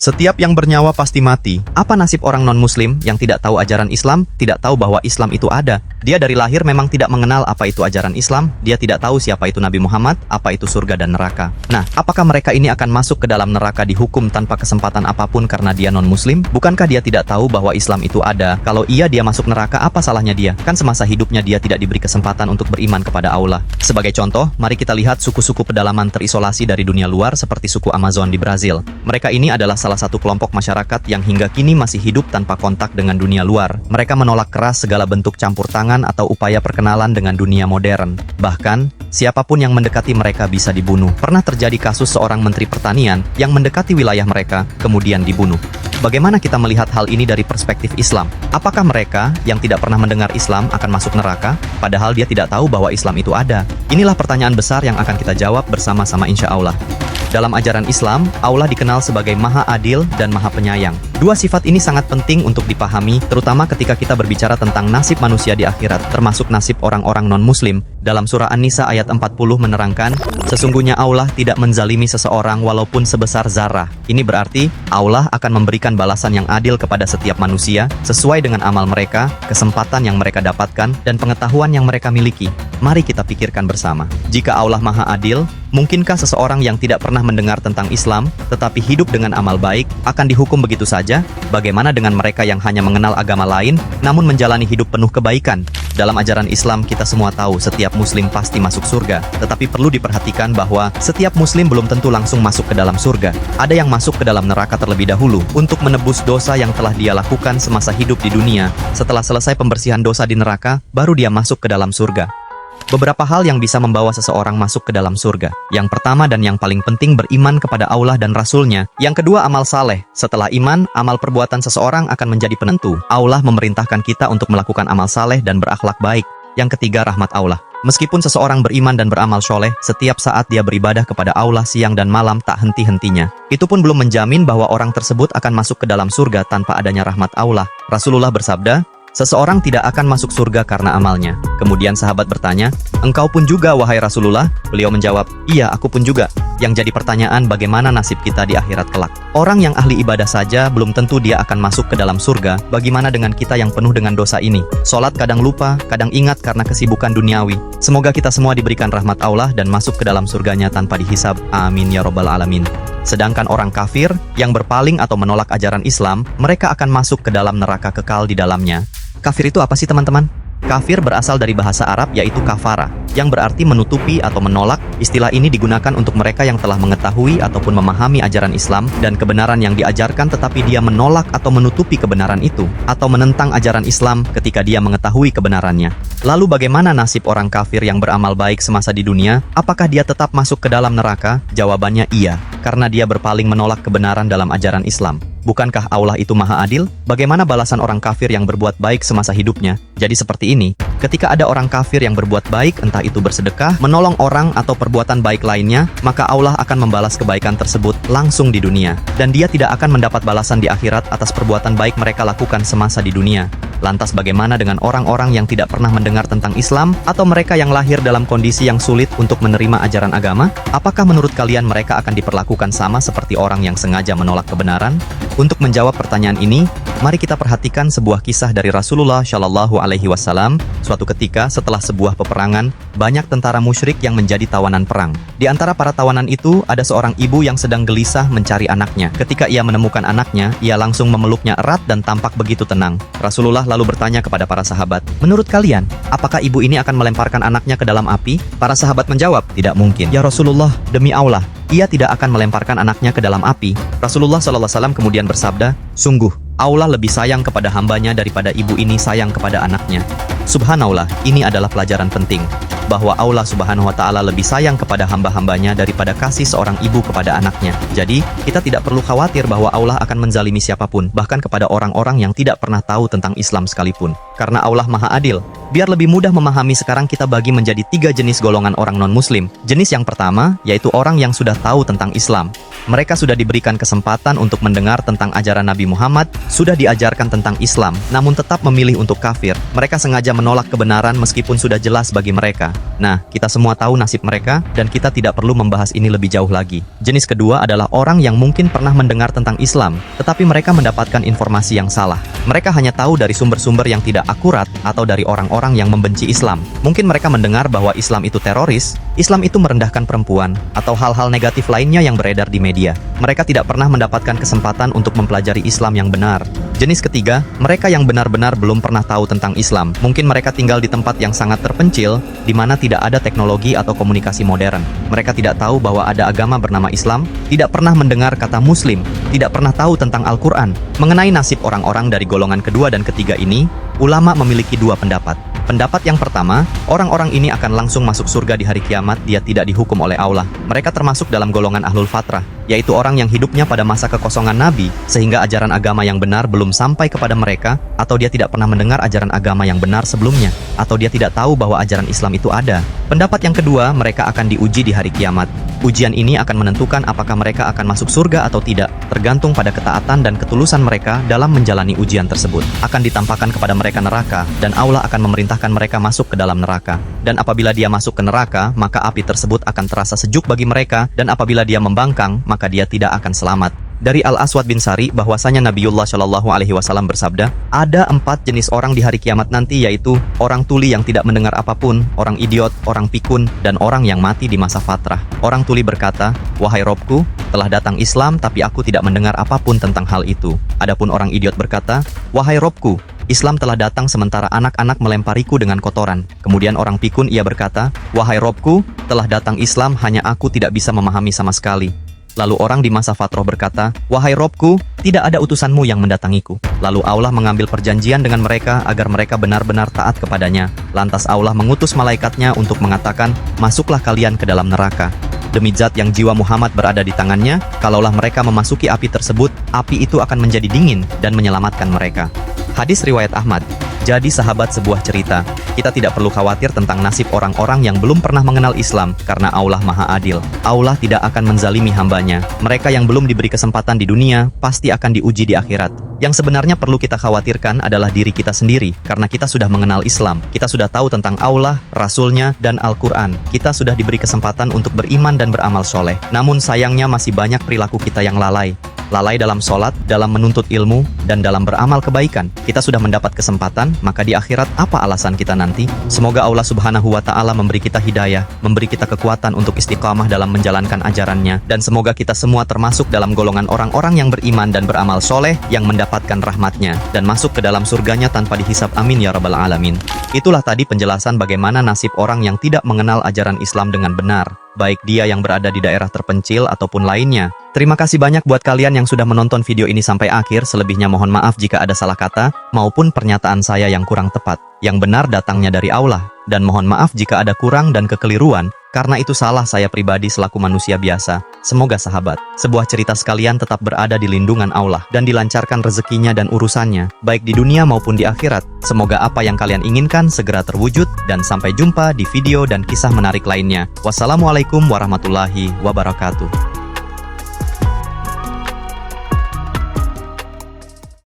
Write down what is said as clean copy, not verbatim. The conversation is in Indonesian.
Setiap yang bernyawa pasti mati. Apa nasib orang non-muslim yang tidak tahu ajaran Islam, tidak tahu bahwa Islam itu ada? Dia dari lahir memang tidak mengenal apa itu ajaran Islam, dia tidak tahu siapa itu Nabi Muhammad, apa itu surga dan neraka. Nah, apakah mereka ini akan masuk ke dalam neraka dihukum tanpa kesempatan apapun karena dia non-muslim? Bukankah dia tidak tahu bahwa Islam itu ada? Kalau iya dia masuk neraka, apa salahnya dia? Kan semasa hidupnya dia tidak diberi kesempatan untuk beriman kepada Allah. Sebagai contoh, mari kita lihat suku-suku pedalaman terisolasi dari dunia luar seperti suku Amazon di Brazil. Mereka ini adalah salah satu kelompok masyarakat yang hingga kini masih hidup tanpa kontak dengan dunia luar. Mereka menolak keras segala bentuk campur tangan atau upaya perkenalan dengan dunia modern. Bahkan, siapapun yang mendekati mereka bisa dibunuh. Pernah terjadi kasus seorang menteri pertanian yang mendekati wilayah mereka, kemudian dibunuh. Bagaimana kita melihat hal ini dari perspektif Islam? Apakah mereka yang tidak pernah mendengar Islam akan masuk neraka, padahal dia tidak tahu bahwa Islam itu ada? Inilah pertanyaan besar yang akan kita jawab bersama-sama insya Allah. Dalam ajaran Islam, Allah dikenal sebagai Maha Adil dan Maha Penyayang. Dua sifat ini sangat penting untuk dipahami, terutama ketika kita berbicara tentang nasib manusia di akhirat, termasuk nasib orang-orang non-muslim. Dalam surah An-Nisa ayat 40 menerangkan, sesungguhnya Allah tidak menzalimi seseorang walaupun sebesar zarah. Ini berarti, Allah akan memberikan balasan yang adil kepada setiap manusia, sesuai dengan amal mereka, kesempatan yang mereka dapatkan, dan pengetahuan yang mereka miliki. Mari kita pikirkan bersama. Jika Allah Maha Adil, mungkinkah seseorang yang tidak pernah mendengar tentang Islam, tetapi hidup dengan amal baik, akan dihukum begitu saja? Bagaimana dengan mereka yang hanya mengenal agama lain, namun menjalani hidup penuh kebaikan? Dalam ajaran Islam, kita semua tahu setiap muslim pasti masuk surga. Tetapi perlu diperhatikan bahwa setiap muslim belum tentu langsung masuk ke dalam surga. Ada yang masuk ke dalam neraka terlebih dahulu, untuk menebus dosa yang telah dia lakukan semasa hidup di dunia. Setelah selesai pembersihan dosa di neraka, baru dia masuk ke dalam surga. Beberapa hal yang bisa membawa seseorang masuk ke dalam surga. Yang pertama dan yang paling penting, beriman kepada Allah dan Rasul-Nya. Yang kedua, amal saleh. Setelah iman, amal perbuatan seseorang akan menjadi penentu. Allah memerintahkan kita untuk melakukan amal saleh dan berakhlak baik. Yang ketiga, rahmat Allah. Meskipun seseorang beriman dan beramal soleh, setiap saat dia beribadah kepada Allah siang dan malam tak henti-hentinya. Itu pun belum menjamin bahwa orang tersebut akan masuk ke dalam surga tanpa adanya rahmat Allah. Rasulullah bersabda, seseorang tidak akan masuk surga karena amalnya. Kemudian sahabat bertanya, engkau pun juga wahai Rasulullah? Beliau menjawab, iya aku pun juga. Yang jadi pertanyaan, bagaimana nasib kita di akhirat kelak? Orang yang ahli ibadah saja belum tentu dia akan masuk ke dalam surga. Bagaimana dengan kita yang penuh dengan dosa ini? Sholat kadang lupa, kadang ingat karena kesibukan duniawi. Semoga kita semua diberikan rahmat Allah dan masuk ke dalam surganya tanpa dihisab. Amin ya robbal alamin. Sedangkan orang kafir yang berpaling atau menolak ajaran Islam, mereka akan masuk ke dalam neraka kekal di dalamnya. Kafir itu apa sih teman-teman? Kafir berasal dari bahasa Arab yaitu kafara, yang berarti menutupi atau menolak. Istilah ini digunakan untuk mereka yang telah mengetahui ataupun memahami ajaran Islam dan kebenaran yang diajarkan, tetapi dia menolak atau menutupi kebenaran itu, atau menentang ajaran Islam ketika dia mengetahui kebenarannya. Lalu bagaimana nasib orang kafir yang beramal baik semasa di dunia? Apakah dia tetap masuk ke dalam neraka? Jawabannya iya, karena dia berpaling menolak kebenaran dalam ajaran Islam. Bukankah Allah itu Maha Adil? Bagaimana balasan orang kafir yang berbuat baik semasa hidupnya? Jadi seperti ini, ketika ada orang kafir yang berbuat baik, entah itu bersedekah, menolong orang, atau perbuatan baik lainnya, maka Allah akan membalas kebaikan tersebut langsung di dunia. Dan dia tidak akan mendapat balasan di akhirat atas perbuatan baik mereka lakukan semasa di dunia. Lantas bagaimana dengan orang-orang yang tidak pernah mendengar tentang Islam, atau mereka yang lahir dalam kondisi yang sulit untuk menerima ajaran agama? Apakah menurut kalian mereka akan diperlakukan sama seperti orang yang sengaja menolak kebenaran? Untuk menjawab pertanyaan ini, mari kita perhatikan sebuah kisah dari Rasulullah Shallallahu Alaihi Wasallam. Suatu ketika setelah sebuah peperangan, banyak tentara musyrik yang menjadi tawanan perang. Di antara para tawanan itu, ada seorang ibu yang sedang gelisah mencari anaknya. Ketika ia menemukan anaknya, ia langsung memeluknya erat dan tampak begitu tenang. Rasulullah lalu bertanya kepada para sahabat, menurut kalian, apakah ibu ini akan melemparkan anaknya ke dalam api? Para sahabat menjawab, tidak mungkin. Ya Rasulullah, demi Allah, ia tidak akan melemparkan anaknya ke dalam api. Rasulullah SAW kemudian bersabda, sungguh, Allah lebih sayang kepada hambanya daripada ibu ini sayang kepada anaknya. Subhanallah, ini adalah pelajaran penting, bahwa Allah Subhanahu wa Ta'ala lebih sayang kepada hamba-hambanya daripada kasih seorang ibu kepada anaknya. Jadi, kita tidak perlu khawatir bahwa Allah akan menzalimi siapapun, bahkan kepada orang-orang yang tidak pernah tahu tentang Islam sekalipun. Karena Allah Maha Adil. Biar lebih mudah memahami, sekarang kita bagi menjadi 3 jenis golongan orang non-muslim. Jenis yang pertama, yaitu orang yang sudah tahu tentang Islam. Mereka sudah diberikan kesempatan untuk mendengar tentang ajaran Nabi Muhammad, sudah diajarkan tentang Islam, namun tetap memilih untuk kafir. Mereka sengaja menolak kebenaran meskipun sudah jelas bagi mereka. Nah, kita semua tahu nasib mereka, dan kita tidak perlu membahas ini lebih jauh lagi. Jenis kedua adalah orang yang mungkin pernah mendengar tentang Islam, tetapi mereka mendapatkan informasi yang salah. Mereka hanya tahu dari sumber-sumber yang tidak akurat, atau dari orang-orang yang membenci Islam. Mungkin mereka mendengar bahwa Islam itu teroris, Islam itu merendahkan perempuan, atau hal-hal negatif lainnya yang beredar di media. Mereka tidak pernah mendapatkan kesempatan untuk mempelajari Islam yang benar. Jenis ketiga, mereka yang benar-benar belum pernah tahu tentang Islam. Mungkin mereka tinggal di tempat yang sangat terpencil, di mana tidak ada teknologi atau komunikasi modern. Mereka tidak tahu bahwa ada agama bernama Islam, tidak pernah mendengar kata Muslim, tidak pernah tahu tentang Al-Quran. Mengenai nasib orang-orang dari golongan kedua dan ketiga ini, ulama memiliki dua pendapat. Pendapat yang pertama, orang-orang ini akan langsung masuk surga di hari kiamat, dia tidak dihukum oleh Allah. Mereka termasuk dalam golongan ahlul fatrah, yaitu orang yang hidupnya pada masa kekosongan Nabi, sehingga ajaran agama yang benar belum sampai kepada mereka, atau dia tidak pernah mendengar ajaran agama yang benar sebelumnya, atau dia tidak tahu bahwa ajaran Islam itu ada. Pendapat yang kedua, mereka akan diuji di hari kiamat. Ujian ini akan menentukan apakah mereka akan masuk surga atau tidak, tergantung pada ketaatan dan ketulusan mereka dalam menjalani ujian tersebut. Akan ditampakkan kepada mereka neraka, dan Allah akan memerintahkan mereka masuk ke dalam neraka. Dan apabila dia masuk ke neraka, maka api tersebut akan terasa sejuk bagi mereka, dan apabila dia membangkang, maka dia tidak akan selamat. Dari Al-Aswad bin Sari bahwasanya Nabiullah Shallallahu Alaihi Wasallam bersabda, ada 4 jenis orang di hari kiamat nanti, yaitu orang tuli yang tidak mendengar apapun, orang idiot, orang pikun, dan orang yang mati di masa fatrah. Orang tuli berkata, wahai Robku, telah datang Islam tapi aku tidak mendengar apapun tentang hal itu. Adapun orang idiot berkata, wahai Robku, Islam telah datang sementara anak-anak melempariku dengan kotoran. Kemudian orang pikun ia berkata, wahai Robku, telah datang Islam hanya aku tidak bisa memahami sama sekali. Lalu orang di masa fatrah berkata, wahai Robku, tidak ada utusanmu yang mendatangiku. Lalu Allah mengambil perjanjian dengan mereka agar mereka benar-benar taat kepadanya. Lantas Allah mengutus malaikatnya untuk mengatakan, masuklah kalian ke dalam neraka. Demi zat yang jiwa Muhammad berada di tangannya, kalaulah mereka memasuki api tersebut, api itu akan menjadi dingin dan menyelamatkan mereka. Hadis riwayat Ahmad. Jadi sahabat, sebuah cerita, kita tidak perlu khawatir tentang nasib orang-orang yang belum pernah mengenal Islam, karena Allah Maha Adil. Allah tidak akan menzalimi hambanya. Mereka yang belum diberi kesempatan di dunia, pasti akan diuji di akhirat. Yang sebenarnya perlu kita khawatirkan adalah diri kita sendiri, karena kita sudah mengenal Islam. Kita sudah tahu tentang Allah, Rasulnya, dan Al-Quran. Kita sudah diberi kesempatan untuk beriman dan beramal soleh. Namun sayangnya masih banyak perilaku kita yang lalai. Lalai dalam sholat, dalam menuntut ilmu, dan dalam beramal kebaikan. Kita sudah mendapat kesempatan, maka di akhirat apa alasan kita nanti? Semoga Allah Subhanahu wa Ta'ala memberi kita hidayah, memberi kita kekuatan untuk istiqamah dalam menjalankan ajarannya, dan semoga kita semua termasuk dalam golongan orang-orang yang beriman dan beramal soleh, yang mendapatkan rahmatnya, dan masuk ke dalam surganya tanpa dihisab. Amin ya rabbal alamin. Itulah tadi penjelasan bagaimana nasib orang yang tidak mengenal ajaran Islam dengan benar, baik dia yang berada di daerah terpencil ataupun lainnya. Terima kasih banyak buat kalian yang sudah menonton video ini sampai akhir. Selebihnya mohon maaf jika ada salah kata maupun pernyataan saya yang kurang tepat. Yang benar datangnya dari Allah, dan mohon maaf jika ada kurang dan kekeliruan, karena itu salah saya pribadi selaku manusia biasa. Semoga sahabat, sebuah cerita sekalian tetap berada di lindungan Allah dan dilancarkan rezekinya dan urusannya, baik di dunia maupun di akhirat. Semoga apa yang kalian inginkan segera terwujud, dan sampai jumpa di video dan kisah menarik lainnya. Wassalamualaikum warahmatullahi wabarakatuh.